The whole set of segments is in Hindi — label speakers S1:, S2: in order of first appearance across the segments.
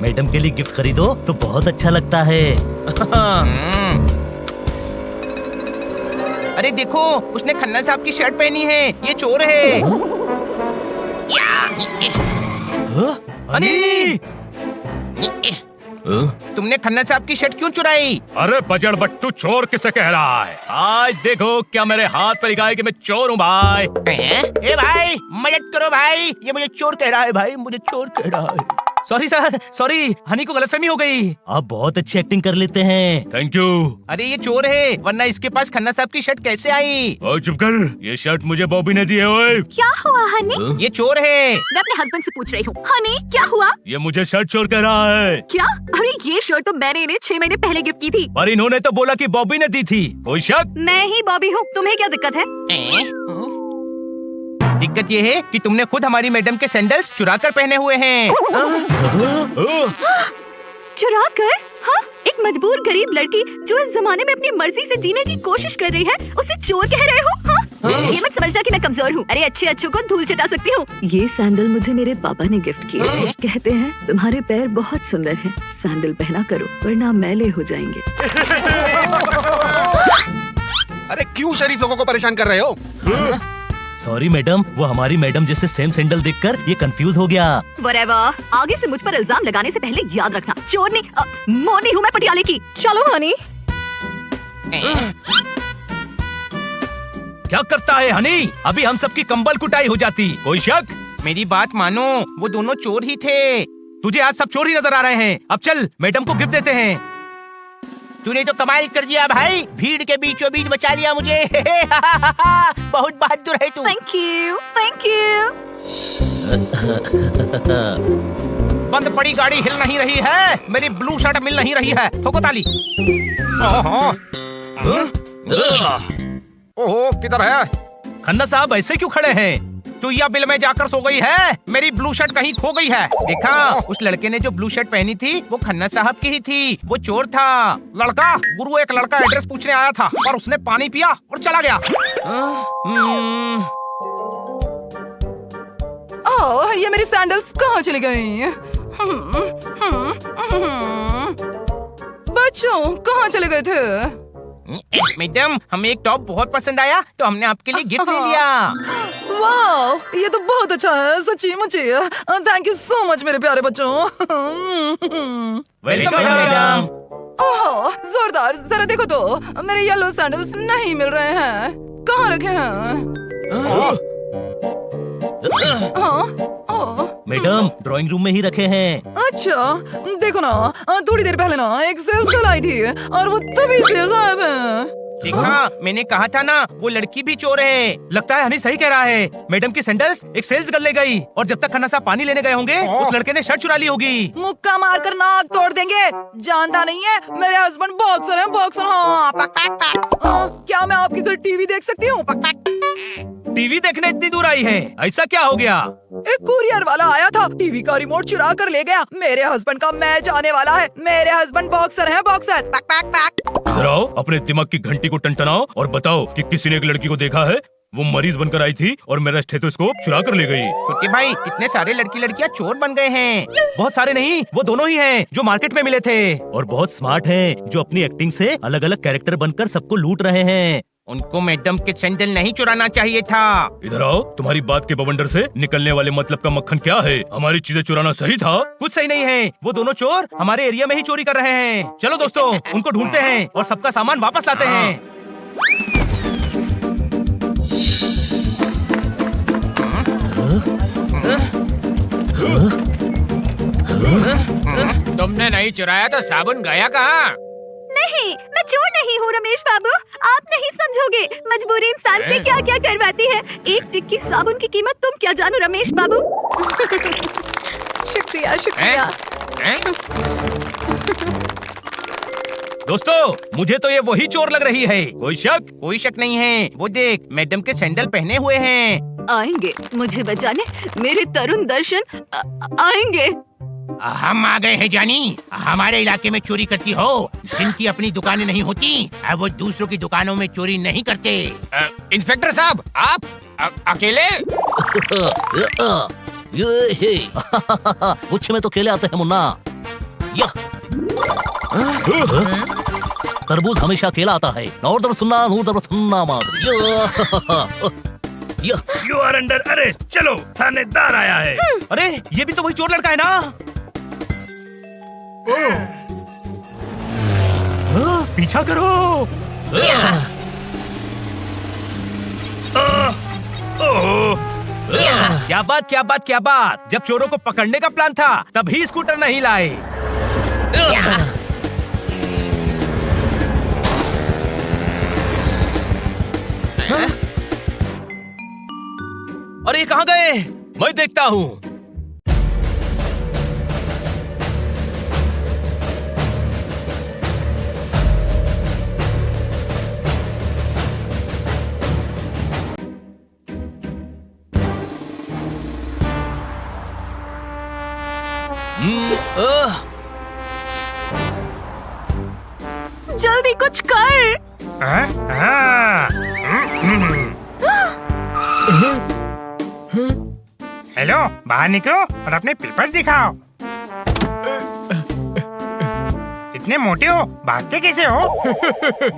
S1: मैडम के लिए गिफ्ट खरीदो तो बहुत अच्छा लगता है।
S2: अरे देखो, उसने खन्ना साहब की शर्ट पहनी है, ये चोर है।
S1: हनी!
S2: तुमने खन्ना साहब की शर्ट क्यों चुराई?
S3: अरे बजड़ बट्टू, चोर किसे कह रहा है? आज देखो क्या मेरे हाथ पर लिखा है कि मैं चोर हूँ भाई।
S2: ए भाई, मदद करो भाई, ये मुझे चोर कह रहा है भाई, मुझे चोर कह रहा है। सॉरी सर, सॉरी, हनी को गलतफहमी हो गई।
S1: आप बहुत अच्छी एक्टिंग कर लेते हैं।
S3: Thank you.
S2: अरे ये चोर है, वरना इसके पास खन्ना साहब की शर्ट कैसे आई?
S3: ओए चुप कर, ये शर्ट मुझे बॉबी ने दी है। ओए
S4: क्या हुआ हनी?
S2: ये चोर है।
S4: मैं अपने हस्बैंड से पूछ रही हूँ। हनी क्या हुआ?
S3: ये मुझे शर्ट चोर कह रहा है।
S4: क्या? अरे ये शर्ट तो मैंने इन्हें 6 महीने पहले गिफ्ट की थी।
S3: पर इन्होंने तो बोला कि बॉबी ने दी थी। कोई शक?
S4: मैं ही बॉबी हूँ, तुम्हें क्या दिक्कत है?
S2: दिक्कत ये है कि तुमने खुद हमारी मैडम के सैंडल्स चुरा कर पहने हुए हैं।
S4: चुरा कर? हाँ, एक मजबूर गरीब लड़की जो इस जमाने में अपनी मर्जी से जीने की कोशिश कर रही है, उसे चोर कह रहे हो? हाँ? ये मत समझना कि मैं कमजोर हूँ। अरे अच्छे अच्छों को धूल चटा सकती हूँ। ये सैंडल मुझे मेरे पापा ने गिफ्ट किए हैं। कहते हैं तुम्हारे पैर बहुत सुंदर हैं, सैंडल पहना करो वरना मैले हो जाएंगे।
S5: अरे क्यों शरीफ लोगों को परेशान कर रहे हो?
S1: सॉरी मैडम, वो हमारी मैडम जैसे सेम सैंडल देखकर ये कंफ्यूज हो गया।
S4: Whatever, आगे से मुझ पर इल्जाम लगाने से पहले याद रखना, चोर नहीं मोरनी हूँ मैं पटियाले की। चलो हनी।
S3: क्या करता है हनी? अभी हम सबकी कंबल कुटाई हो जाती। कोई शक?
S2: मेरी बात मानो, वो दोनों चोर ही थे।
S3: तुझे आज सब चोर ही नजर आ रहे हैं। अब चल मैडम को गिफ्ट देते हैं।
S2: तूने तो कमाल कर दिया भाई, भीड़ के बीचों बीच बचा लिया मुझे। बहुत बहादुर है तू।
S4: Thank you, thank you.
S2: बंद पड़ी गाड़ी हिल नहीं रही है, मेरी ब्लू शर्ट मिल नहीं रही है। ठोको ताली। ओहो, किधर है?
S3: खन्ना साहब ऐसे क्यों खड़े हैं?
S2: चुईया बिल में जाकर सो गई है। मेरी ब्लू शर्ट कहीं खो गई है। देखा, उस लड़के ने जो ब्लू शर्ट पहनी थी वो खन्ना साहब की ही थी। वो चोर था। लड़का गुरु, एक लड़का एड्रेस पूछने आया था और उसने पानी पिया और चला गया।
S6: ओह, ये मेरी सैंडल्स कहाँ चली गई? बच्चों कहाँ चले गए थे?
S2: मैडम, हमें एक टॉप बहुत पसंद आया तो हमने आपके लिए गिफ्ट ले लिया।
S6: वाह, ये तो बहुत अच्छा है, सच्ची मुझे। थैंक यू सो मच मेरे प्यारे बच्चों।
S3: Welcome madam.
S6: ओह, जोरदार, जरा देखो तो मेरे येलो सैंडल्स नहीं मिल रहे हैं। कहाँ रखे हैं?
S1: मैडम ड्राइंग रूम में ही रखे हैं।
S6: अच्छा, देखो ना, थोड़ी देर पहले ना एक सेल्स गर्ल आई थी और वो तभी से गायब है।
S2: देखा, मैंने कहा था ना, वो लड़की भी चोर है।
S3: लगता है हनी सही कह रहा है। मैडम की सैंडल्स एक सेल्स गर्ल ले गई और जब तक खन्ना साहब पानी लेने गए होंगे उस लड़के ने शर्ट चुरा ली होगी।
S6: मुक्का मारकर नाक तोड़ देंगे। जानता नहीं है, मेरे हस्बैंड बॉक्सर हैं, बॉक्सर। हाँ, क्या मैं आपके घर टीवी देख सकती हूँ?
S3: टीवी देखने इतनी दूर आई है, ऐसा क्या हो गया?
S6: एक कुरियर वाला आया था, टीवी का रिमोट चुरा कर ले गया। मेरे हस्बैंड का मैच आने वाला है। मेरे हस्बैंड बॉक्सर हैं, बॉक्सर। Pack pack pack.
S3: इधर आओ, अपने दिमाग की घंटी को टनटनाओ और बताओ कि किसी ने एक लड़की को देखा है? वो मरीज बनकर आई थी और मेरा स्टेथोस्कोप चुरा कर ले गई।
S2: छोटे भाई, इतने सारे लड़की लड़कियां चोर बन गए हैं।
S3: बहुत सारे नहीं, वो दोनों ही हैं जो मार्केट में मिले थे।
S1: और बहुत स्मार्ट हैं जो अपनी एक्टिंग से अलग अलग कैरेक्टर बनकर सबको लूट रहे हैं।
S2: उनको मैडम के सैंडल नहीं चुराना चाहिए था।
S3: इधर आओ, तुम्हारी बात के बवंडर से निकलने वाले मतलब का मक्खन क्या है? हमारी चीजें चुराना सही था?
S2: कुछ सही नहीं है, वो दोनों चोर हमारे एरिया में ही चोरी कर रहे हैं।
S3: चलो दोस्तों, उनको ढूंढते हैं और सबका सामान वापस लाते हैं।
S7: तुमने नहीं चुराया तो साबुन गया कहाँ?
S4: नहीं, मैं चोर नहीं हूँ रमेश बाबू, आप नहीं समझोगे। मजबूरी इंसान से क्या क्या करवाती है। एक टिक्की साबुन की कीमत तुम क्या जानो रमेश बाबू। शुक्रिया शुक्रिया।
S3: दोस्तों, मुझे तो ये वही चोर लग रही है। कोई शक?
S2: कोई शक नहीं है। वो देख, मैडम के सैंडल पहने हुए हैं।
S4: आएंगे मुझे बचाने, मेरे तरुण दर्शन आएंगे।
S7: हम आ गए हैं जानी। हमारे इलाके में चोरी करती हो, जिनकी अपनी दुकानें नहीं होती, वो दूसरों की दुकानों में चोरी नहीं करते। इंस्पेक्टर साहब, आप अकेले?
S1: ये कुछ में तो खेले आते हैं मुन्ना। यह तरबूज हमेशा अकेला आता है। नूर सुन्ना मादरी।
S3: You are under arrest. चलो, थानेदार आया है।
S2: अरे ये भी तो वही चोर लड़का है ना।
S3: पीछा करो।
S2: क्या बात। जब चोरों को पकड़ने का प्लान था तभी स्कूटर नहीं लाए। अरे कहाँ गए? मैं देखता हूँ।
S4: जल्दी कुछ कर।
S7: हेलो, बाहर निकलो और अपने पेपर्स दिखाओ। इतने मोटे हो, भागते कैसे हो?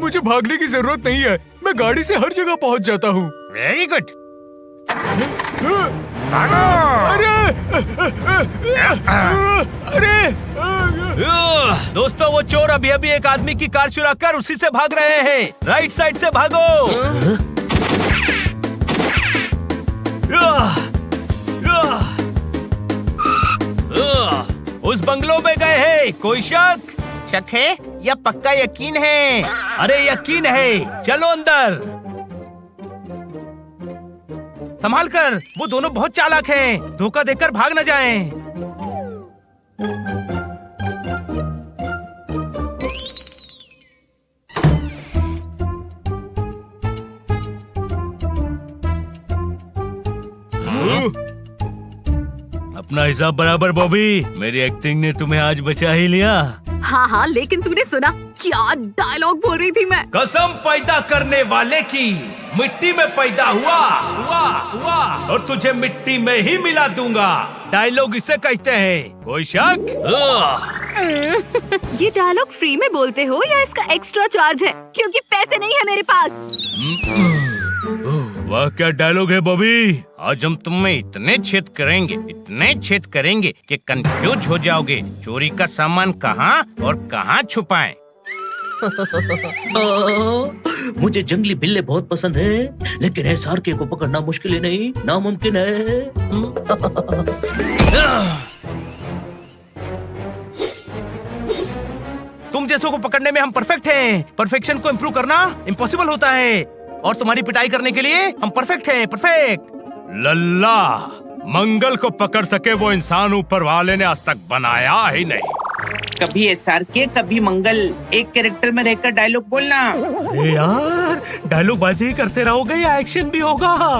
S5: मुझे भागने की जरूरत नहीं है, मैं गाड़ी से हर जगह पहुंच जाता हूँ।
S7: Very good. भागो।
S5: अरे
S2: दोस्तों, वो चोर अभी अभी एक आदमी की कार चुरा कर उसी से भाग रहे हैं। राइट साइड से भागो। उस बंगलो में गए हैं। कोई शक है या पक्का यकीन है? अरे यकीन है। चलो अंदर। संभाल कर, वो दोनों बहुत चालाक हैं। धोखा देकर भाग न जाएं।
S3: अपना हिसाब बराबर बॉबी। मेरी एक्टिंग ने तुम्हें आज बचा ही लिया।
S4: हाँ, लेकिन तूने सुना क्या डायलॉग बोल रही थी मैं?
S2: कसम पैदा करने वाले की, मिट्टी में पैदा हुआ और तुझे मिट्टी में ही मिला दूंगा। डायलॉग इसे कहते हैं। कोई शक?
S4: ये डायलॉग फ्री में बोलते हो या इसका एक्स्ट्रा चार्ज है? क्योंकि पैसे नहीं है मेरे पास।
S3: वाह, क्या डायलॉग है बॉबी।
S7: आज हम तुम्हें इतने छेद करेंगे कि कंफ्यूज हो जाओगे। चोरी का सामान कहाँ और कहाँ छुपाएं।
S1: मुझे जंगली बिल्ले बहुत पसंद है, लेकिन एसआरके को पकड़ना मुश्किल ही नहीं, नामुमकिन है।
S2: तुम जैसों को पकड़ने में हम परफेक्ट हैं। परफेक्शन को इम्प्रूव करना इम्पॉसिबल होता है, और तुम्हारी पिटाई करने के लिए हम परफेक्ट हैं। परफेक्ट।
S3: लल्ला, मंगल को पकड़ सके वो इंसान ऊपर वाले ने आज तक बनाया ही नहीं।
S8: कभी एसआरके कभी मंगल, एक कैरेक्टर में रहकर डायलॉग बोलना।
S3: अरे यार, डायलॉग बाजी ही करते रहोगे या एक्शन भी होगा?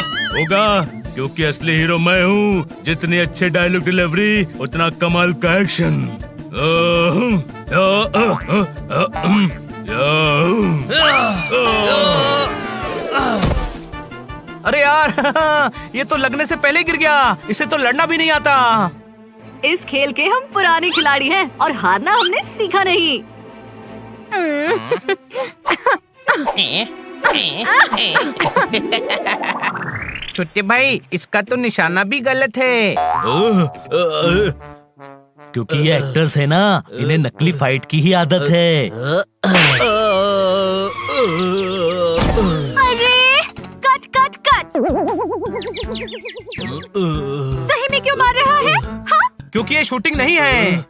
S3: क्योंकि असली हीरो मैं हूँ। जितनी अच्छे डायलॉग डिलीवरी उतना कमाल का एक्शन।
S2: अरे यार ये तो लगने से पहले गिर गया। इसे तो लड़ना भी नहीं आता।
S4: इस खेल के हम पुराने खिलाड़ी हैं और हारना हमने सीखा नहीं।
S2: छोटे भाई, इसका तो निशाना भी गलत है।
S1: क्योंकि ये एक्टर्स है ना, इन्हें नकली फाइट की ही आदत है।
S4: अरे कट कट कट। सही में क्यों मार रहा है? हाँ?
S2: क्योंकि ये शूटिंग नहीं है।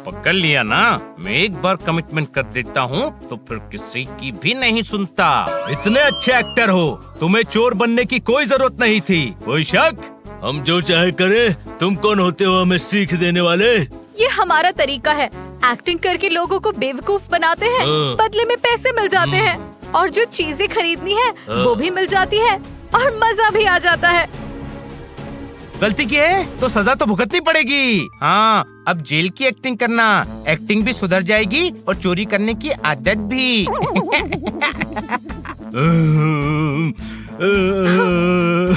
S7: पकड़ लिया ना। मैं एक बार कमिटमेंट कर देता हूँ तो फिर किसी की भी नहीं सुनता।
S2: इतने अच्छे एक्टर हो, तुम्हें चोर बनने की कोई जरूरत नहीं थी। कोई शक?
S3: हम जो चाहे करें, तुम कौन होते हो हमें सीख देने वाले?
S4: ये हमारा तरीका है। एक्टिंग करके लोगों को बेवकूफ बनाते हैं, बदले में पैसे मिल जाते हैं, और जो चीजें खरीदनी है वो भी मिल जाती है, और मजा भी आ जाता है।
S2: गलती की है तो सजा तो भुगतनी पड़ेगी।
S7: हाँ, अब जेल की एक्टिंग करना। एक्टिंग भी सुधर जाएगी और चोरी करने की आदत भी।
S3: है